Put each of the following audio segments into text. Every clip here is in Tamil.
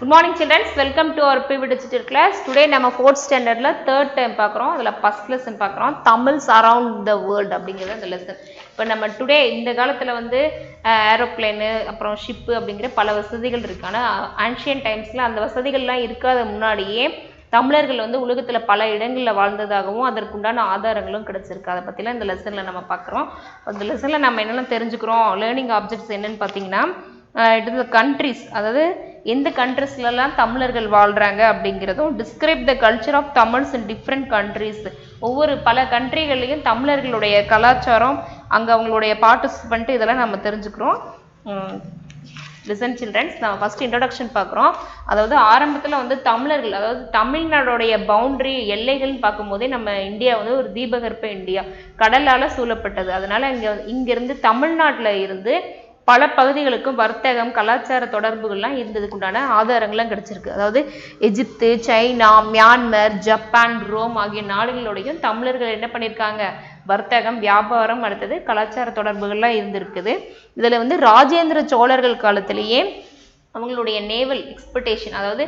Good morning children, welcome to our PV digital class. Today நம்ம 4th standardல 3rd term பார்க்குறோம். அதில் first lesson பார்க்குறோம். Tamils around the world அப்படிங்கிறது அந்த lesson. இப்போ நம்ம today இந்த காலத்தில் வந்து ஏரோப்ளேனு அப்புறம் ஷிப்பு அப்படிங்கிற பல வசதிகள் இருக்கு. ஆனால் ancient timesல அந்த வசதிகள்லாம் இருக்காத முன்னாடியே தமிழர்கள் வந்து உலகத்தில் பல இடங்களில் வாழ்ந்ததாகவும் அதற்குண்டான ஆதாரங்களும் கிடைச்சிருக்கு. அதை பற்றிலாம் இந்த லெசனில் நம்ம பார்க்குறோம். அந்த லெசனில் நம்ம என்னென்ன தெரிஞ்சுக்கிறோம், லேர்னிங் ஆப்ஜெக்ட்ஸ் என்னென்னு பார்த்தீங்கன்னா இட் இஸ் கண்ட்ரிஸ், அதாவது எந்த கண்ட்ரிஸ்லாம் தமிழர்கள் வாழ்கிறாங்க அப்படிங்கிறதும், describe the culture of Tamils in different countries, ஒவ்வொரு பல கண்ட்ரிகள்லையும் தமிழர்களுடைய கலாச்சாரம், அங்கே அவங்களுடைய பார்ட்டிசிபெண்ட், இதெல்லாம் நம்ம தெரிஞ்சுக்கிறோம். லிசன் சில்ட்ரன்ஸ், நம்ம ஃபர்ஸ்ட் இன்ட்ரடக்ஷன் பார்க்குறோம். அதாவது ஆரம்பத்தில் வந்து தமிழர்கள், அதாவது தமிழ்நாடுடைய பவுண்டரி எல்லைகள்னு பார்க்கும்போதே நம்ம இந்தியா வந்து ஒரு தீபகற்ப இந்தியா, கடலால் சூழப்பட்டது. அதனால இங்கிருந்து தமிழ்நாட்டில் இருந்து பல பகுதிகளுக்கும் வர்த்தகம், கலாச்சார தொடர்புகள்லாம் இருந்ததுக்குண்டான ஆதாரங்கள்லாம் கிடைச்சிருக்கு. அதாவது எகிப்து, சைனா, மியான்மர், ஜப்பான், ரோம் ஆகிய நாடுகளோடையும் தமிழர்கள் என்ன பண்ணியிருக்காங்க, வர்த்தகம், வியாபாரம், அடுத்தது கலாச்சார தொடர்புகள்லாம் இருந்திருக்குது. இதில் வந்து ராஜேந்திர சோழர்கள் காலத்திலேயே அவங்களுடைய நேவல் எக்ஸ்பெக்டேஷன், அதாவது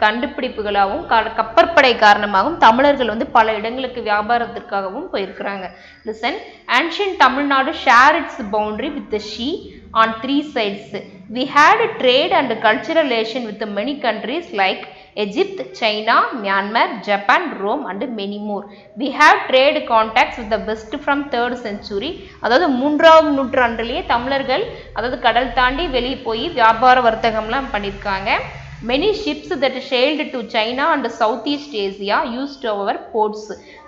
கண்டுபிடிப்புகளாகவும் கப்பற்படை காரணமாகவும் தமிழர்கள் வந்து பல இடங்களுக்கு வியாபாரத்திற்காகவும் போயிருக்கிறாங்க. Listen, ancient Tamil Nadu share its boundary with the sea on 3 sides. We had a trade and cultural relation with many countries like Egypt, China, Myanmar, Japan, Rome and many more. We have trade contacts with the west from 3rd century. அதாவது 3ஆம் நூற்றாண்டிலேயே தமிழர்கள் அதாவது கடல் தாண்டி வெளியே போய் வியாபார வர்த்தகம்லாம் பண்ணியிருக்காங்க. Many ships that sailed to China and Southeast Asia used our ports.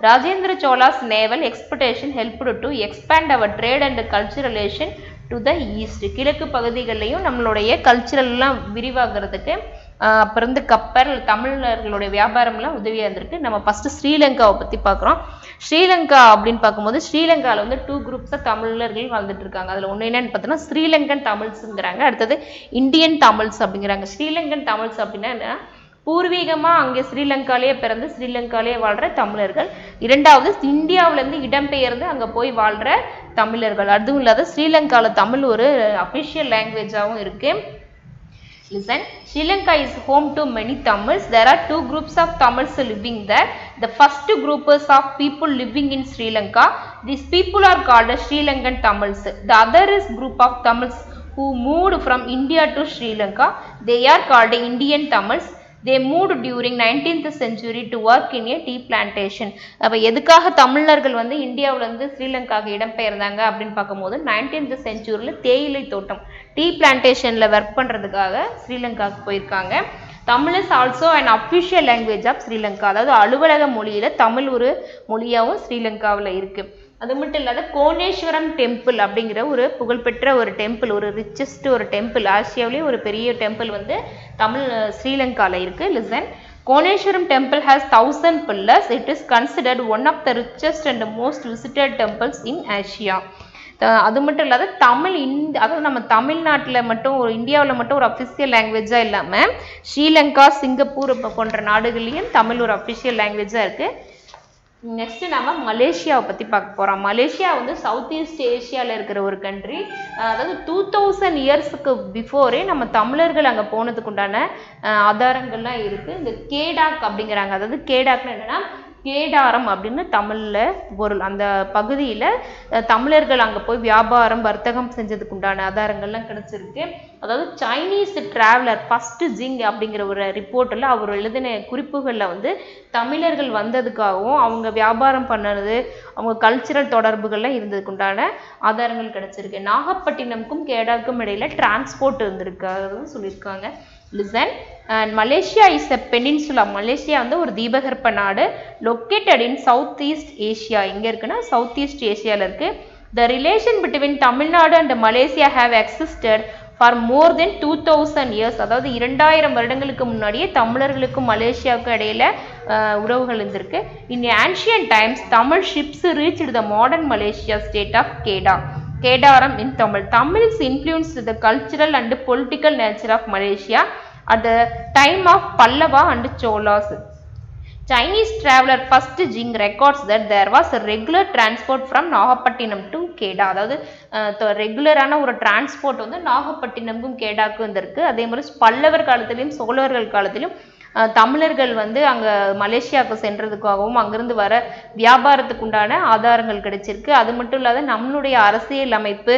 Rajendra Chola's naval expedition helped to expand our trade and cultural relation to the east. கிழக்கு பகுதிகளிலையும் நம்மளுடைய கல்ச்சரல்லாம் விரிவாகிறதுக்கு அப்புறம் வந்து கப்பல் தமிழர்களுடைய வியாபாரம்லாம் உதவியாக இருந்திருக்கு. நம்ம ஃபர்ஸ்ட் ஸ்ரீலங்காவை பற்றி பார்க்குறோம். ஸ்ரீலங்கா அப்படின்னு பார்க்கும்போது ஸ்ரீலங்காவில் வந்து 2 குரூப்ஸாக தமிழர்கள் வாழ்ந்துட்டு இருக்காங்க. அதில் ஒன்று என்னன்னு பார்த்தோன்னா ஸ்ரீலங்கன் தமிழ்ஸுங்கிறாங்க, அடுத்தது இந்தியன் தமிழ்ஸ் அப்படிங்கிறாங்க. ஸ்ரீலங்கன் தமிழ்ஸ் அப்படின்னா என்னன்னா பூர்வீகமாக அங்கே ஸ்ரீலங்காலேயே பிறந்து ஸ்ரீலங்காலேயே வாழ்கிற தமிழர்கள், இரண்டாவது இந்தியாவிலேருந்து இடம்பெயர்ந்து அங்கே போய் வாழ்கிற தமிழர்கள். அதுவும் இல்லாத ஸ்ரீலங்காவில் தமிழ் ஒரு அஃபிஷியல் லாங்குவேஜாகவும் இருக்குது. Listen, Sri Lanka is home to many Tamils. There are 2 groups of Tamils living there. The first group is of people living in Sri Lanka. These people are called Sri Lankan Tamils. The other is group of Tamils who moved from India to Sri Lanka. They are called Indian Tamils. They moved during 19th century to work in a tea plantation. அப்போ எதுக்காக தமிழர்கள் வந்து இந்தியாவிலேருந்து ஸ்ரீலங்காவுக்கு இடம்பெயர்ந்தாங்க அப்படின்னு பார்க்கும்போது 19th செஞ்சுரியில் தேயிலை தோட்டம், டீ பிளான்டேஷனில் ஒர்க் பண்ணுறதுக்காக ஸ்ரீலங்காவுக்கு போயிருக்காங்க. Tamil is also an official language of Sri Lanka, அதாவது அலுவலக மொழியில் தமிழ் ஒரு மொழியாகவும் ஸ்ரீலங்காவில் இருக்குது. அது மட்டும் இல்லாத கோணேஸ்வரம் டெம்பிள் அப்படிங்கிற ஒரு புகழ்பெற்ற ஒரு டெம்பிள், ஒரு ரிச்சஸ்ட் ஒரு டெம்பிள், ஆசியாவிலேயே ஒரு பெரிய டெம்பிள் வந்து தமிழ் ஸ்ரீலங்காவில் இருக்குது. Listen, Koneswaram temple has 1000 pillars. It is considered one of the richest and most visited temples in Asia. அது மட்டும் இல்லாத தமிழ் அதாவது நம்ம தமிழ்நாட்டில் மட்டும் ஒரு இந்தியாவில் மட்டும் ஒரு அஃபிஷியல் லாங்குவேஜாக இல்லாமல் ஸ்ரீலங்கா, சிங்கப்பூர் போன்ற நாடுகள்லையும் தமிழ் ஒரு அஃபிஷியல் லாங்குவேஜாக இருக்குது. நெக்ஸ்ட் நம்ம மலேசியாவை பற்றி பார்க்க போகிறோம். மலேசியா வந்து சவுத் ஈஸ்ட் ஏஷியாவில் இருக்கிற ஒரு கண்ட்ரி. அதாவது 2000 இயர்ஸுக்கு பிஃபோரே நம்ம தமிழர்கள் அங்கே போனதுக்கு உண்டான ஆதாரங்கள்லாம் இருக்குது. இந்த கேடாக் அப்படிங்கிறாங்க, அதாவது கேடாக்னு என்னென்னா கேடாரம் அப்படின்னு தமிழில் பொருள். அந்த பகுதியில் தமிழர்கள் அங்கே போய் வியாபாரம் வர்த்தகம் செஞ்சதுக்கு உண்டான ஆதாரங்கள்லாம் கிடைச்சிருக்கு. அதாவது சைனீஸ் டிராவலர் ஃபர்ஸ்ட் ஜிங் அப்படிங்கிற ஒரு ரிப்போர்ட்டில் அவர் எழுதின குறிப்புகளில் வந்து தமிழர்கள் வந்ததுக்காகவும் அவங்க வியாபாரம் பண்ணது, அவங்க கல்ச்சுரல் தொடர்புகள்லாம் இருந்ததுக்கு உண்டான ஆதாரங்கள் கிடைச்சிருக்கு. நாகப்பட்டினமுக்கும் கேடாக்கும் இடையில டிரான்ஸ்போர்ட் இருந்திருக்கு அதுவும் சொல்லியிருக்காங்க. Listen, Malaysia is a peninsula. Malaysia வந்து ஒரு தீபகற்ப நாடு, located in south east Asia. எங்கே இருக்குன்னா சவுத் ஈஸ்ட் ஏஷியாவில் இருக்குது. The relation between Tamil Nadu and Malaysia have existed for more than 2000 years. அதாவது 2000 வருடங்களுக்கு முன்னாடியே தமிழர்களுக்கும் மலேசியாவுக்கும் இடையில உறவுகள் இருந்திருக்கு. In ancient times Tamil ships reached the modern Malaysia state of Kedah. Kadaram in Tamil. Tamil is influenced the cultural and political nature of Malaysia at the time of Pallava and Cholas. Chinese traveler first Jing records that there was a regular transport from Nagapattinam to Kedah. அதாவது ரெகுலரான ஒரு டிரான்ஸ்போர்ட் வந்து நாகப்பட்டினமுக்கும் கேடாக்கும் இருந்திருக்கு. அதே மாதிரி பல்லவர் காலத்திலையும் சோழர்கள் காலத்திலும் தமிழர்கள் வந்து அங்கே மலேசியாவுக்கு சென்றதுக்காகவும் அங்கிருந்து வர வியாபாரத்துக்கு உண்டான ஆதாரங்கள் கிடைச்சிருக்கு. அது மட்டும் இல்லாத நம்மளுடைய அரசியல் அமைப்பு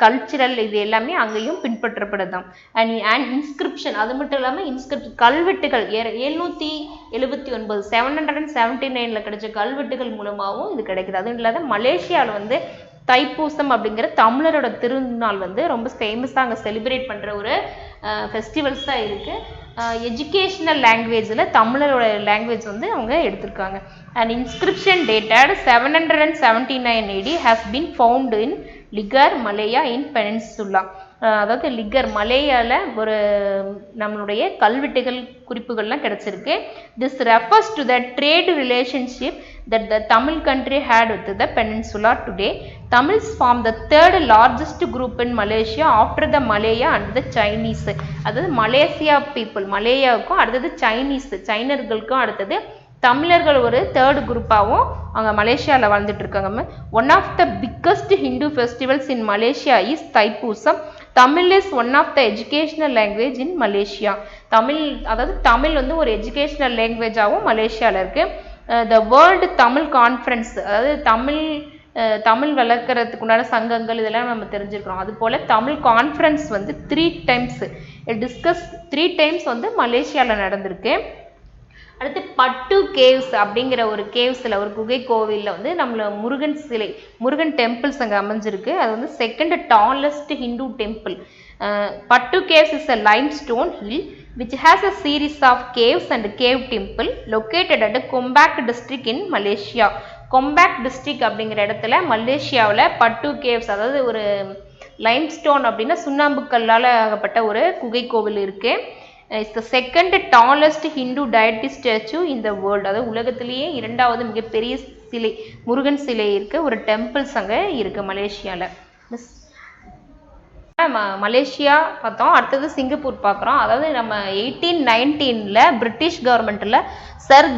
கல்ச்சுரல் இது எல்லாமே அங்கேயும் பின்பற்றப்படுதான். அண்ட் இன்ஸ்கிரிப்ஷன் அது மட்டும் இல்லாமல் இன்ஸ்கிரிப்ஷன் கல்வெட்டுகள் 779 779 கிடைச்ச கல்வெட்டுகள் மூலமாகவும் இது கிடைக்குது. அதுவும் இல்லாத மலேசியாவில் வந்து தைப்பூசம் அப்படிங்கிற தமிழரோட திருநாள் வந்து ரொம்ப ஃபேமஸாக அங்கே செலிப்ரேட் பண்ணுற ஒரு ஃபெஸ்டிவல்ஸ் தான் இருக்குது. எஜுகேஷ்னல் லாங்குவேஜில் தமிழரோட லாங்குவேஜ் வந்து அவங்க எடுத்திருக்காங்க. And inscription dated 779 AD has been found in Ligor Malaya in peninsula. அதாவது லிகர் மலேயாவில் ஒரு நம்மளுடைய கல்வெட்டுகள் குறிப்புகள்லாம் கிடைச்சிருக்கு. This refers to the trade relationship that the Tamil country had with the peninsula today. Tamils form the third largest group in Malaysia after the Malaya and the Chinese. அதாவது மலேசியா பீப்புள் மலேயாவுக்கும் அடுத்தது சைனர்களுக்கும் அடுத்தது தமிழர்கள் ஒரு தேர்ட் குரூப்பாகவும் அங்கே மலேசியாவில் வாழ்ந்துட்டு இருக்காங்க. One of the biggest Hindu festivals in Malaysia is Thaipusam. Tamil is one of the educational language in Malaysia. Tamil வந்து ஒரு எஜுகேஷ்னல் லாங்குவேஜாகவும் மலேசியாவில் இருக்குது. த வேர்ல்டு தமிழ் கான்ஃபரன்ஸ் அதாவது தமிழ் வளர்க்கறதுக்கு உண்டான சங்கங்கள் இதெல்லாம் நம்ம தெரிஞ்சுக்கிறோம். அது போல் தமிழ் கான்ஃபரன்ஸ் வந்து 3 டைம்ஸ் வந்து மலேசியாவில் நடந்திருக்கு. அடுத்து பட்டு கேவ்ஸ் அப்படிங்கிற ஒரு கேவ்ஸில் ஒரு குகை கோவிலில் வந்து நம்மள முருகன் டெம்பிள்ஸ் அங்கே அமைஞ்சிருக்கு. அது வந்து second tallest Hindu temple. Batu caves is a limestone hill which has a series of caves and cave temple located at Kombak district in Malaysia. Kombak district அப்படிங்கிற இடத்துல மலேசியாவில் பட்டு கேவ்ஸ் அதாவது ஒரு லைம்ஸ்டோன் அப்படின்னா சுண்ணாம்பு கல்லால் ஆகப்பட்ட ஒரு குகை கோவில் இருக்கு. It's the second tallest Hindu deity statue in the world. அதாவது உலகத்திலேயே 2வது மிகப்பெரிய சிலை முருகன் சிலை இருக்கு. ஒரு டெம்பிள்ஸ் அங்கே இருக்கு மலேசியாவில். மலேசியா பார்த்தோம். அடுத்தது சிங்கப்பூர் பார்க்குறோம். அதாவது நம்ம 1819 பிரிட்டிஷ் கவர்மெண்ட்டில் சர்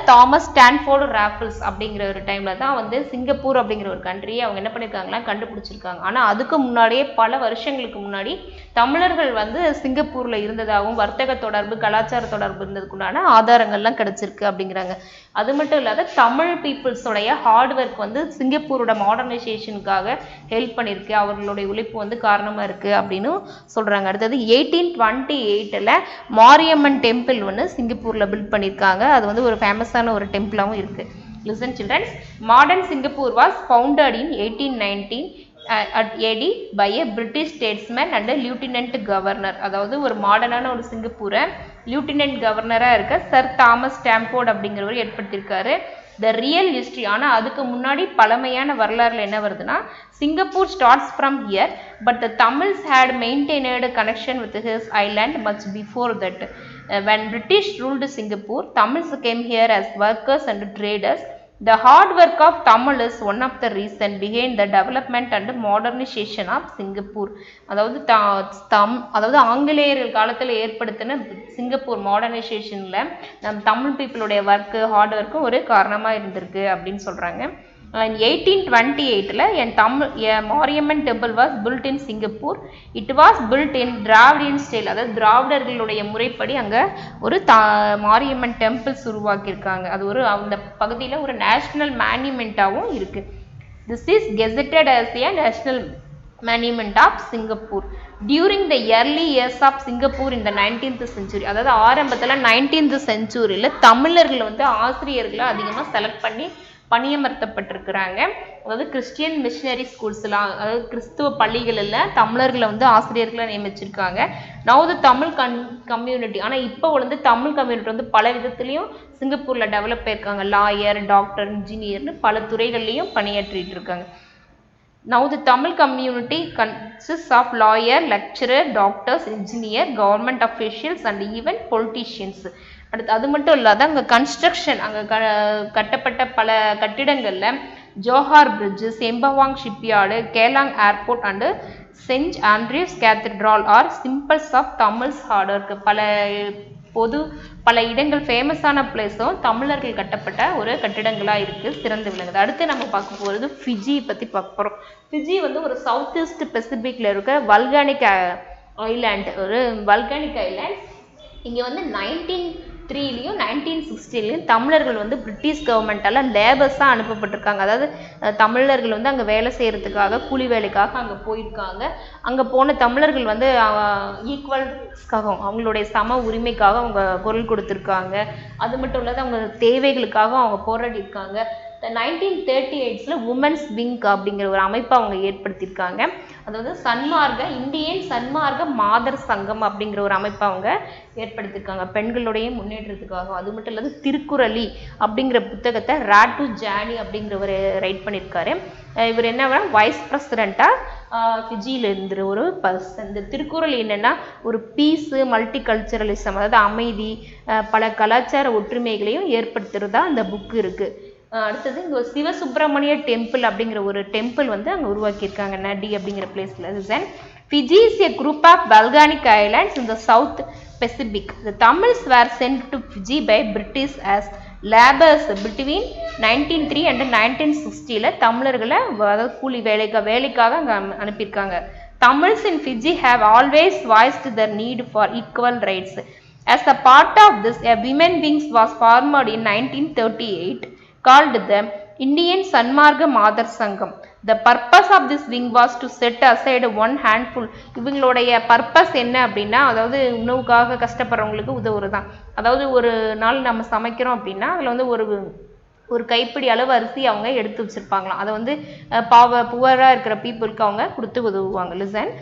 தாமஸ் ஸ்டான்ஃபோர்டு ராஃபிள்ஸ் அப்படிங்கிற ஒரு டைமில் தான் வந்து சிங்கப்பூர் அப்படிங்கிற ஒரு கண்ட்ரியை அவங்க என்ன பண்ணியிருக்காங்களா கண்டுபிடிச்சிருக்காங்க. ஆனால் அதுக்கு முன்னாடியே பல வருஷங்களுக்கு முன்னாடி தமிழர்கள் வந்து சிங்கப்பூரில் இருந்ததாகவும் வர்த்தக தொடர்பு கலாச்சார தொடர்பு இருந்ததுக்குண்டான ஆதாரங்கள்லாம் கிடைச்சிருக்கு அப்படிங்கிறாங்க. அது மட்டும் இல்லாத தமிழ் பீப்புள்ஸோடைய ஹார்ட் ஒர்க் வந்து சிங்கப்பூரோட மாடர்னைசேஷனுக்காக ஹெல்ப் பண்ணியிருக்கு. அவர்களுடைய உழைப்பு வந்து காரணமாக இருக்குது அப்படின்னு சொல்கிறாங்க. அடுத்தது 1828 மாரியம்மன் டெம்பிள் ஒன்று சிங்கப்பூரில் பில்ட் பண்ணியிருக்காங்க. அது வந்து ஒரு ஃபேமஸான ஒரு டெம்பிளாகவும் இருக்குது. Listen childrens. Modern Singapore was founded in 1819 at AD by a British statesman and a lieutenant governor. அதாவது ஒரு மாடர்னான ஒரு சிங்கப்பூரை lieutenant கவர்னராக இருக்க சர் தாமஸ் ஸ்டான்ஃபோர்டு அப்படிங்கிறவர் ஏற்படுத்தியிருக்காரு. த ரியல் ஹிஸ்ட்ரி ஆனால் அதுக்கு முன்னாடி பழமையான வரலாறுல என்ன வருதுன்னா Singapore starts from here but the Tamils had maintained connection with his island much before that. when British ruled Singapore, Tamils came here as workers and traders. The hard work of Tamil is one of the reason behind the development and modernization of Singapore. அதாவது ஆங்கிலேயர்கள் காலத்தில் ஏற்படுத்தின சிங்கப்பூர் மாடர்னைசேஷனில் நம்ம தமிழ் பீப்புளுடைய ஒர்க்கு ஹார்ட் ஒர்க்கும் ஒரு காரணமாக இருந்திருக்கு அப்படின்னு சொல்கிறாங்க. In 1828 a Mariamman temple was built in Singapore. It was built in Dravidian style. அதாவது திராவிடர்களுடைய முறைப்படி அங்கே ஒரு மாரியம்மன் டெம்பிள்ஸ் உருவாக்கியிருக்காங்க. அது ஒரு அந்த பகுதியில் ஒரு நேஷ்னல் மான்யூமெண்ட்டாகவும் இருக்குது. This is gazetted as a national monument of Singapore. During the early years of Singapore in the 19th century, அதாவது ஆரம்பத்தில் 19th centuryல தமிழர்கள் வந்து ஆசிரியர்களை அதிகமாக செலக்ட் பண்ணி பணியமர்த்தப்பட்டிருக்கிறாங்க. அதாவது கிறிஸ்டியன் மிஷினரி ஸ்கூல்ஸ்லாம் அதாவது கிறிஸ்துவ பள்ளிகளில் தமிழர்களை வந்து ஆசிரியர்களை நியமிச்சிருக்காங்க. நவ் த தமிழ் கம்யூனிட்டி ஆனால் இப்போ வந்து தமிழ் கம்யூனிட்டி வந்து பல விதத்துலேயும் சிங்கப்பூரில் டெவலப் ஆயிருக்காங்க. லாயர், டாக்டர், இன்ஜினியர்னு பல துறைகள்லையும் பணியாற்றிட்டு இருக்காங்க. Now the Tamil community consists of lawyer, lecturer, doctors, engineer, government officials and even politicians. அது மட்டும் இல்லாத அங்கே கன்ஸ்ட்ரக்ஷன் அங்கே கட்டப்பட்ட பல கட்டிடங்களில் Johor bridge, Sembawang shipyard, Geylang airport and saint Andrew's cathedral are symbols of Tamils hard work. பல பொது பல இடங்கள் ஃபேமஸான பிளேஸும் தமிழர்கள் கட்டப்பட்ட ஒரு கட்டிடங்களாக இருக்குது, சிறந்து விளங்குது. அடுத்து நம்ம பார்க்க போகிறது ஃபிஜி பற்றி பார்க்க போகிறோம். ஃபிஜி வந்து ஒரு சவுத் ஈஸ்ட் பெசிபிக்கில் இருக்க வல்கானிக் ஐலாண்ட், ஒரு வல்கானிக் ஐலாண்ட். இங்கே வந்து 1903லையும் 1960லையும் தமிழர்கள் வந்து பிரிட்டிஷ் கவர்மெண்ட்டால் லேபர்ஸாக அனுப்பப்பட்டிருக்காங்க. அதாவது தமிழர்கள் வந்து அங்கே வேலை செய்கிறதுக்காக, கூலி வேலைக்காக அங்கே போயிருக்காங்க. அங்கே போன தமிழர்கள் வந்து ஈக்குவல்ஸ்க்காக, அவங்களுடைய சம உரிமைக்காக அவங்க குரல் கொடுத்துருக்காங்க. அது மட்டும் இல்லாத அவங்க தேவைகளுக்காக அவங்க போராடி இருக்காங்க. 1938ல் உமன்ஸ் விங் அப்படிங்கிற ஒரு அமைப்பை அவங்க ஏற்படுத்தியிருக்காங்க. அதாவது இந்தியன் சன்மார்க்க மாதர் சங்கம் அப்படிங்கிற ஒரு அமைப்பை அவங்க ஏற்படுத்தியிருக்காங்க பெண்களுடைய முன்னேற்றத்துக்காக. அது மட்டும் இல்லாத திருக்குறளி அப்படிங்கிற புத்தகத்தை ராட்டு ஜானி அப்படிங்கிறவர் ரைட் பண்ணியிருக்காரு. இவர் என்ன வைஸ் பிரசிடெண்ட்டாக ஃபிஜியில் இருந்துற ஒரு பர்சன். இந்த திருக்குறள் என்னென்னா ஒரு பீஸு, மல்டி கல்ச்சரலிசம், அதாவது அமைதி, பல கலாச்சார ஒற்றுமைகளையும் ஏற்படுத்துகிறதா இந்த புக்கு இருக்குது. அடுத்தது இங்கே ஒரு சிவசுப்பிரமணிய டெம்பிள் அப்படிங்கிற ஒரு டெம்பிள் வந்து அங்கே உருவாக்கியிருக்காங்க நடி அப்படிங்கிற பிளேஸில். Fiji is a group of volcanic islands in the South Pacific. The Tamils were sent to Fiji by British as laborers between 1903 and 1960ல தமிழர்களை அதாவது கூலி வேலைக்காக அங்கே அனுப்பியிருக்காங்க. Tamils in Fiji have always voiced their need for equal rights. As a part of this, a women wing was formed in 1938. Called the Indian Sanmarga Madar Sangam. The purpose of this wing was to set aside one handful. இவங்களுடைய பர்பஸ் என்ன அப்படின்னா, அதாவது உணவுக்காக கஷ்டப்படுறவங்களுக்கு உதவுறதுதான். அதாவது ஒரு நாள் நம்ம சமைக்கிறோம் அப்படின்னா அதில் வந்து ஒரு கைப்பிடி அளவு அரிசி அவங்க எடுத்து வச்சிருப்பாங்களாம். அதை வந்து புவராக இருக்கிற பீப்புளுக்கு அவங்க கொடுத்து உதவுவாங்க. Listen.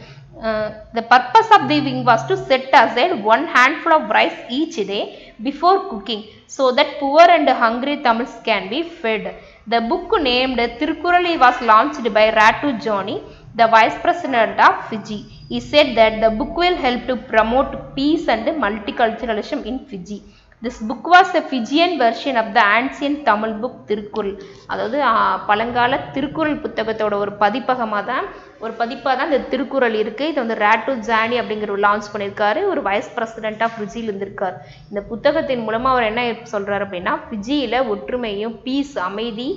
The purpose of the wing was to set aside one handful of rice each day before cooking so that poor and hungry Tamils can be fed. The book named Tirukkurali was launched by Ratu Johnny, the vice president of Fiji. He said that the book will help to promote peace and multiculturalism in Fiji. This book was a Fijian version of the ancient Tamil book Thirukkural. அதாவது பழங்கால திருக்குறள் புத்தகத்தோட ஒரு பதிப்பாக தான் இந்த திருக்குறள் இருக்குது. இது வந்து ராட்டு ஜானி அப்படிங்கிற லான்ச் பண்ணியிருக்காரு. ஒரு வைஸ் பிரசிடென்ட் ஆஃப் ஃபிஜியில் இருந்திருக்கார். இந்த புத்தகத்தின் மூலமாக அவர் என்ன சொல்கிறார் அப்படின்னா, ஃபிஜியில் ஒற்றுமையும் பீஸ், அமைதி,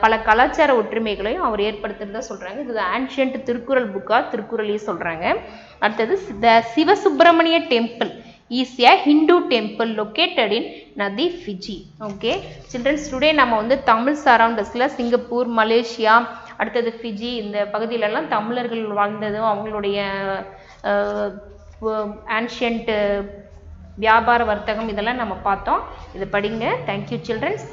பல கலாச்சார ஒற்றுமைகளையும் அவர் ஏற்படுத்துறதா சொல்கிறாங்க. இது ஆன்ஷியன்ட் திருக்குறள் புக்காக திருக்குறளையும் சொல்கிறாங்க. அடுத்தது the Sivasubramaniya temple is a Hindu temple located in Nadi, Fiji. Okay, children, today நம்ம வந்து தமிழ் சரௌண்டர்ஸ்ல சிங்கப்பூர், மலேசியா, அடுத்தது ஃபிஜி இந்த பகுதியிலெல்லாம் தமிழர்கள் வாழ்ந்ததும் அவங்களுடைய ஆன்ஷியன்ட் வியாபார வர்த்தகம் இதெல்லாம் நம்ம பார்த்தோம். இதை படிங்க. Thank you children's.